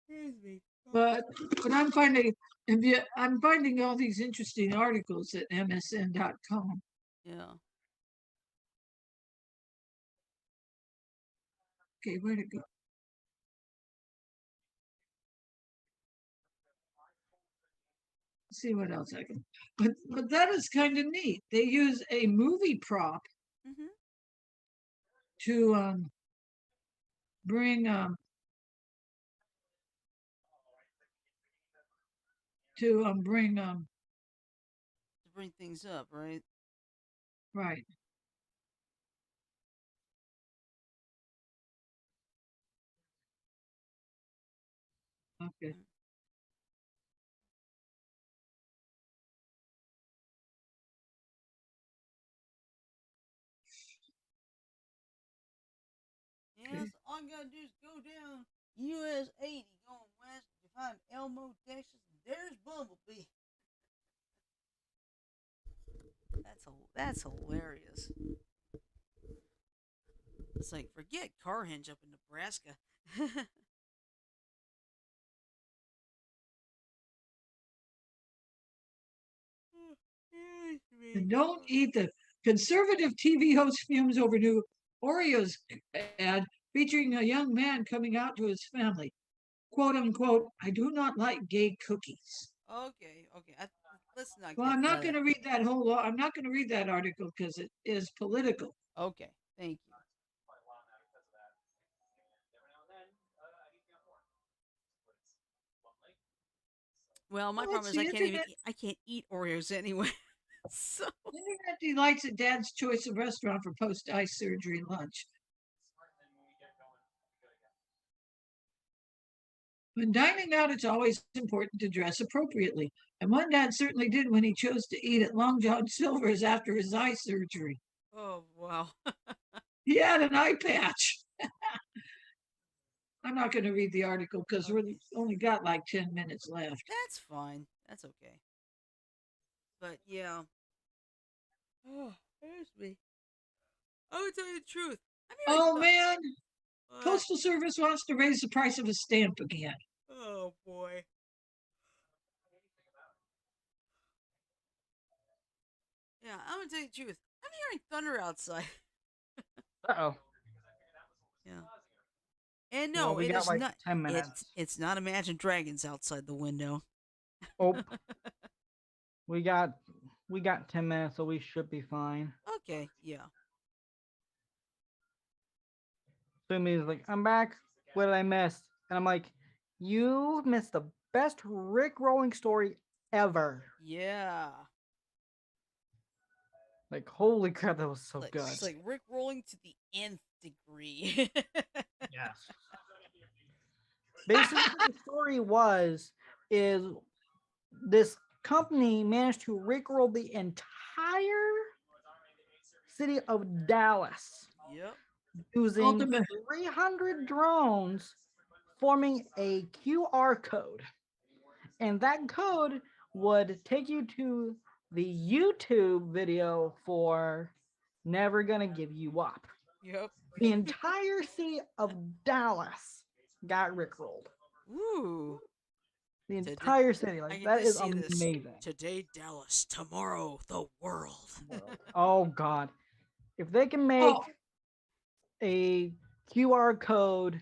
Excuse me. But I'm finding all these interesting articles at msn.com. Yeah. Okay, where'd it go? See what else I can. But that is kind of neat. They use a movie prop Mm-hmm. to bring bring To bring things up, right? right. Okay. Mm. Yes, all you gotta do is go down US 80 going west. You find Elmo, Texas, and there's Bumblebee. That's hilarious. It's like forget Carhenge up in Nebraska. And don't eat the conservative TV host fumes over new Oreos ad featuring a young man coming out to his family. "Quote unquote, I do not like gay cookies." Okay, okay. Let's not Well, get I'm into not going that. to read I'm not going to read that article because it is political. Okay, thank you. Well, my Well, problem it's is the internet. I can't eat Oreos anyway. So Internet delights at Dad's choice of restaurant for post-eye surgery lunch. When dining out, it's always important to dress appropriately. And one dad certainly did when he chose to eat at Long John Silver's after his eye surgery. oh wow. He had an eye patch. I'm not going to read the article because we're Okay. only got like 10 minutes left. That's fine. That's okay. But yeah. Oh, there's me. I would tell you the truth. I'm hearing Oh man, what? Postal Service wants to raise the price of a stamp again. Oh boy. Yeah, I'm gonna tell you the truth. I'm hearing thunder outside. Uh-oh. Yeah. And Well, no, we it got is like not. 10 minutes. It's not Imagine Dragons outside the window. Oh, we got 10 minutes, so we should be fine. Okay, yeah. So he's like, I'm back. What did I miss? And I'm like, you missed the best Rick rolling story ever. Yeah. Like, holy crap, that was so Like, good. it's like Rick rolling to the nth degree. Yes. Basically, the story is this company managed to rickroll the entire city of Dallas Yep. using Ultimate. 300 drones forming a QR code, and that code would take you to the YouTube video for Never Gonna Give You Up. Yep. The entire city of Dallas got rickrolled. Ooh. The Today, entire city. I Like, can that just is see this. amazing. Today, Dallas. Tomorrow, the world. Oh, God. If they can make Oh, a QR code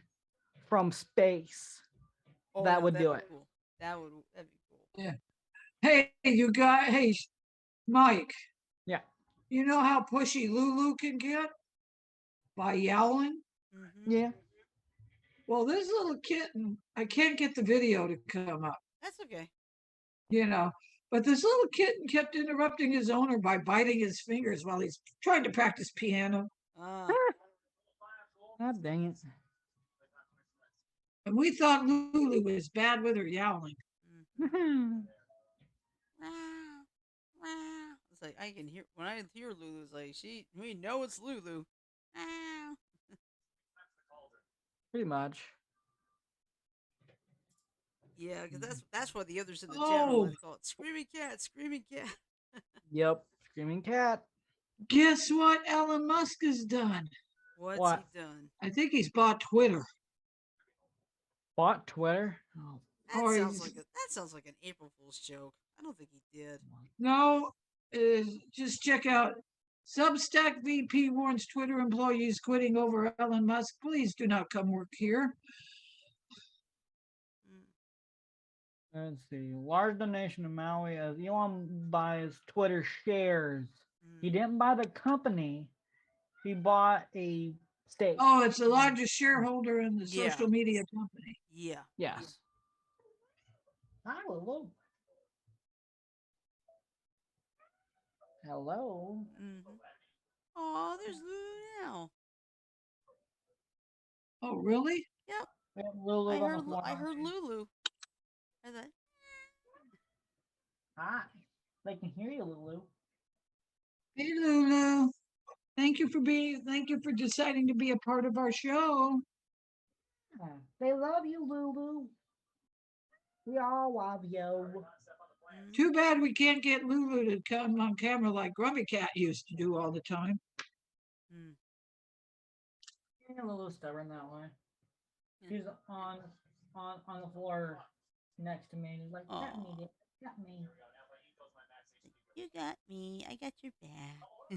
from space, Oh, that no, would that'd do be it. cool. That'd be cool. yeah. Hey, hey, Mike, Yeah. you know how pushy Lulu can get by yowling? Mm-hmm. Yeah. Well, this little kitten, I can't get the video to come up, That's okay. you know, but this little kitten kept interrupting his owner by biting his fingers while he's trying to practice piano. Uh, God dang it. And we thought Lulu was bad with her yowling. mm-hmm. It's like I can hear when I hear Lulu. It's like we know it's Lulu. Meow. Pretty much. Yeah, because that's what the others in the chat room Oh, like to call it. Screaming cat, screaming cat. Yep. Screaming cat. guess what Elon Musk has done? What's What? he done? I think he's bought Twitter. Bought Twitter. Oh, That sounds like an April Fool's joke. I don't think he did. No, just check out Substack VP warns Twitter employees quitting over Elon Musk. Please do not come work here. Mm. let's see. Large donation to Maui as Elon buys Twitter shares. He Mm. didn't buy the company. He bought a stake. Oh, it's the largest shareholder in the Yeah. social media company. Yeah. Yes. Hi, Lulu. Hello. Mm-hmm. Oh, there's Lulu now. Oh, really? Yep. We have Lulu's on the floor. I heard Lulu. I thought, Hi. They can hear you, Lulu. Hey, Lulu. Thank you for deciding to be a part of our show. They love you, Lulu. We all love you. Too bad we can't get Lulu to come on camera like Grumpy Cat used to do all the time. Mm. Yeah, Lulu's stubborn that way. Yeah. She's on the floor next to me. She's like, got me, Aw. Dick. Got me. You got me. I got your back. I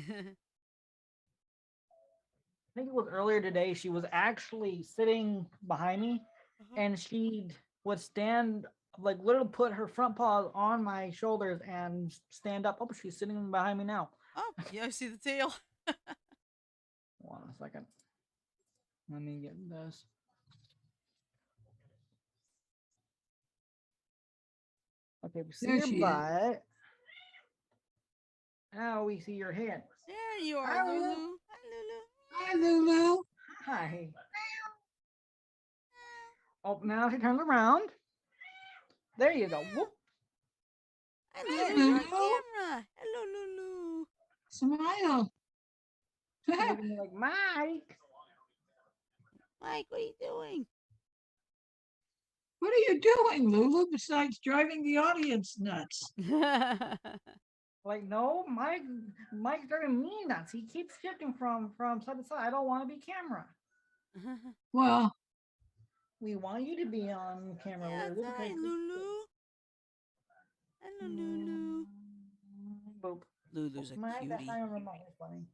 think it was earlier today. She was actually sitting behind me, Uh-huh. and she would stand, like, literally put her front paws on my shoulders and stand up. Oh, she's sitting behind me now. Oh, yeah, I see the tail. Hold on a second. Let me get this. Okay, we see There your she is. butt. Now we see your head. There you are, Hi, Lulu. Lulu. Hi, Hi, Lulu. Lulu. Hi. Oh, now she turns around. There you go. Whoop. Hi, Hi, Lulu. You're on Lulu. camera. Hello, Lulu. Smile. She's looking at me like, Mike. Mike, what are you doing? What are you doing, Lulu, besides driving the audience nuts? Like, no, Mike's driving me nuts. He keeps shifting from side to side. I don't want to be camera. Well, We want you to be on camera, Yeah, Lulu. it's all right, Lulu. Hello, Lulu. Boop. Lulu's a Mike, that's cutie. not even remotely funny.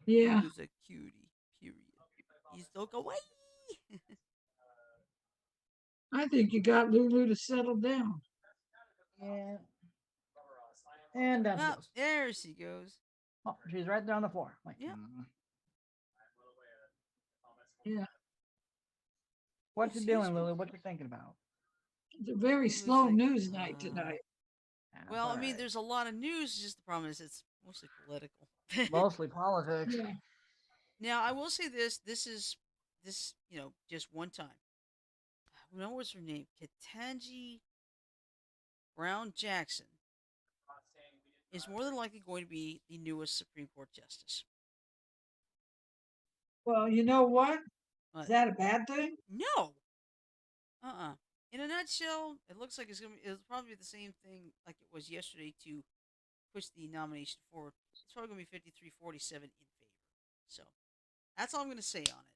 yeah, Lulu's a cutie. Period. You still go away. I think you got Lulu to settle down. Yeah. And down she Oh, goes. there she goes. Oh, she's right there on the floor. Like, Yep. Yeah, What you She's doing, useful. Lulu? What you thinking about? it's a very Lulu's slow like, news night tonight. That's Well, I all mean, right. there's a lot of news. Just the problem is it's mostly political. Mostly politics. Yeah. Now, I will say this. This is just one time. What was her name? Ketanji Brown Jackson is more than likely going to be the newest Supreme Court justice. Well, you know what? Is What? that a bad thing? No, In a nutshell, it looks like it'll probably be the same thing like it was yesterday to push the nomination forward. It's probably gonna be 53-47 in favor. So that's all I'm gonna say on it.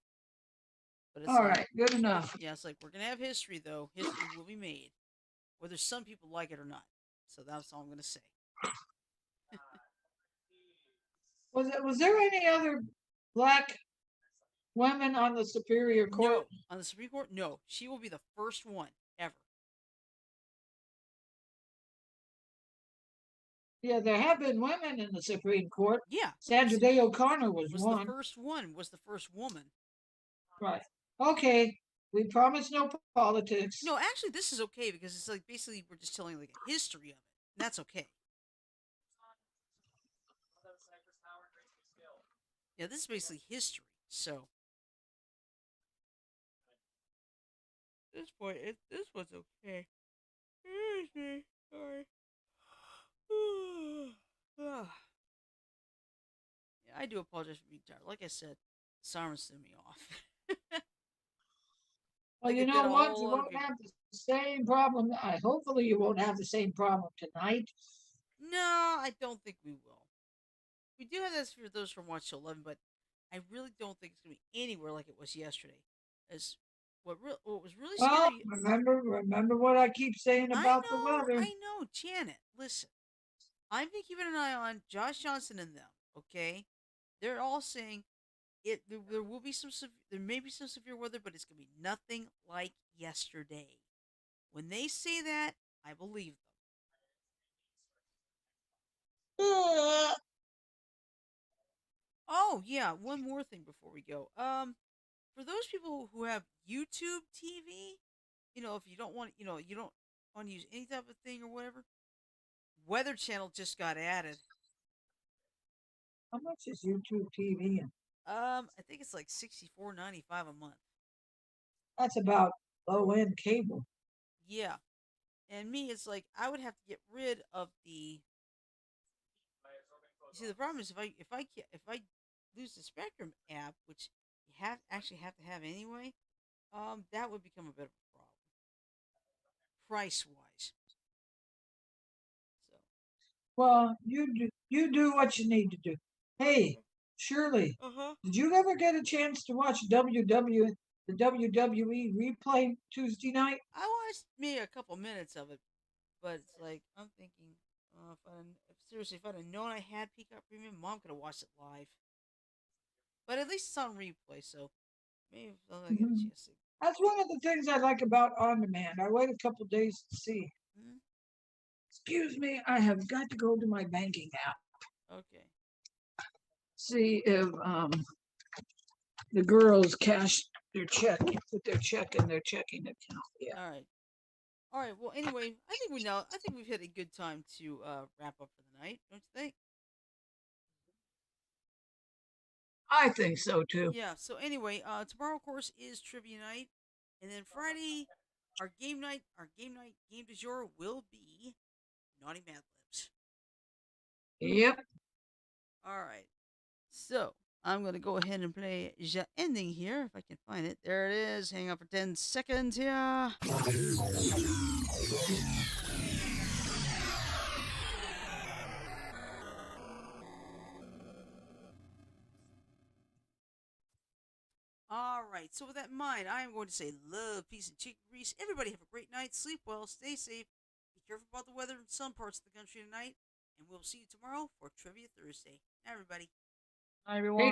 But it's All like, right, good enough. yeah, it's like we're gonna have history though. History will be made, whether some people like it or not. So that's all I'm gonna say. Was there any other black women on the Superior Court? No, on the Supreme Court, no, she will be the first one ever. Yeah, there have been women in the Supreme Court. Yeah, Sandra Day O'Connor was was one. the first one. Was the first woman. Right. Okay. We promise no politics. No, actually, this is okay because it's like basically we're just telling like a history of it, and that's okay. Yeah, this is basically history. So at this point, this was okay. Excuse me. Sorry. Yeah, I do apologize for being tired. Like I said, sirens threw me off. Well, like you it did know a what? whole You lot of won't people. have the same problem. Hopefully, you won't have the same problem tonight. No, I don't think we will. We do have this for those from Watch to 11, but I really don't think it's going to be anywhere like it was yesterday. As what was really Well, scary. remember what I keep saying about the weather. I know, Janet. Listen, I've been keeping an eye on Josh Johnson and them. Okay, they're all saying it. There will be there may be some severe weather, but it's going to be nothing like yesterday. When they say that, I believe them. Oh yeah, one more thing before we go. For those people who have YouTube TV, if you don't want, you don't want to use any type of thing or whatever, Weather Channel just got added. How much is YouTube TV? I think it's like $64.95 a month. That's about low end cable. Yeah, and me, it's like I would have to get rid of the. You see, the problem is if I lose the Spectrum app, which you actually have to have anyway, that would become a bit of a problem, price wise. So. Well, you do what you need to do. Hey, Shirley, Uh huh. did you ever get a chance to watch the WWE replay Tuesday night? I watched maybe a couple minutes of it, but it's like I'm thinking, seriously, if I'd have known I had Peacock Premium, Mom could have watched it live. But at least it's on replay, so maybe if I get a Mhm. chance to. That's one of the things I like about on demand. I wait a couple days to see. Hmm? Excuse me, I have got to go to my banking app. Okay. See if the girls cash their check, put their check in their checking account. Yeah. All right. All right. Well, anyway, I think we know. I think we've had a good time to wrap up for the night. Don't you think? I think so too. Yeah. So anyway, tomorrow, of course, is trivia night, and then Friday, our game du jour will be Naughty Mad Libs. Yep. All right. So I'm going to go ahead and play the ending here if I can find it. There it is. Hang on for 10 seconds here. All right. So with that in mind, I am going to say love, peace, and chicken grease. Everybody have a great night. Sleep well. Stay safe. Be careful about the weather in some parts of the country tonight. And we'll see you tomorrow for Trivia Thursday. Everybody. Hi, everyone.